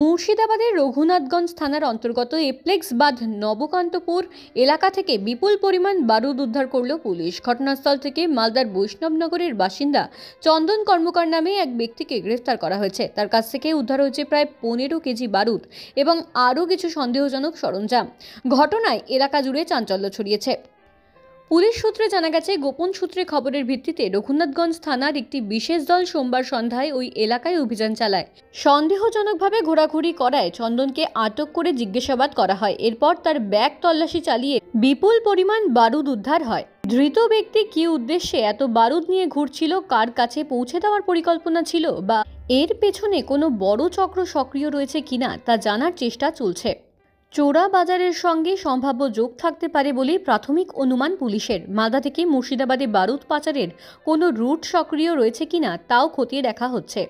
মুর্শিদাবাদের রঘুনাথগঞ্জ থানার অন্তর্গত এপ্লেক্স বাঁধ নবকান্তপুর এলাকা থেকে বিপুল পরিমাণ বারুদ উদ্ধার করল পুলিশ। ঘটনাস্থল থেকে মালদার বৈষ্ণবনগরের বাসিন্দা চন্দন কর্মকার নামে এক ব্যক্তিকে গ্রেফতার করা হয়েছে। তার কাছ থেকে উদ্ধার হয়েছে প্রায় 15 কেজি বারুদ এবং আরও কিছু সন্দেহজনক সরঞ্জাম। ঘটনায় এলাকা জুড়ে চাঞ্চল্য ছড়িয়েছে। পুলিশ সূত্রে জানা গেছে, গোপন সূত্রে খবরের ভিত্তিতে রঘুনাথগঞ্জ থানার একটি বিশেষ দল সোমবার সন্ধ্যায় ওই এলাকায় অভিযান চালায়। সন্দেহজনকভাবে ঘোরাঘুরি করায় চন্দনকে আটক করে জিজ্ঞাসাবাদ করা হয়। এরপর তার ব্যাগ তল্লাশি চালিয়ে বিপুল পরিমাণ বারুদ উদ্ধার হয়। ধৃত ব্যক্তি কী উদ্দেশ্যে এত বারুদ নিয়ে ঘুরছিল, কার কাছে পৌঁছে দেওয়ার পরিকল্পনা ছিল বা এর পেছনে কোনো বড় চক্র সক্রিয় রয়েছে কিনা তা জানার চেষ্টা চলছে। চোরা বাজারের সঙ্গে সম্ভাব্য যোগ থাকতে পারে বলে প্রাথমিক অনুমান পুলিশের। মালদা থেকে মুর্শিদাবাদে বারুদ পাচারের কোনো রুট সক্রিয় রয়েছে কিনা তাও খতিয়ে দেখা হচ্ছে।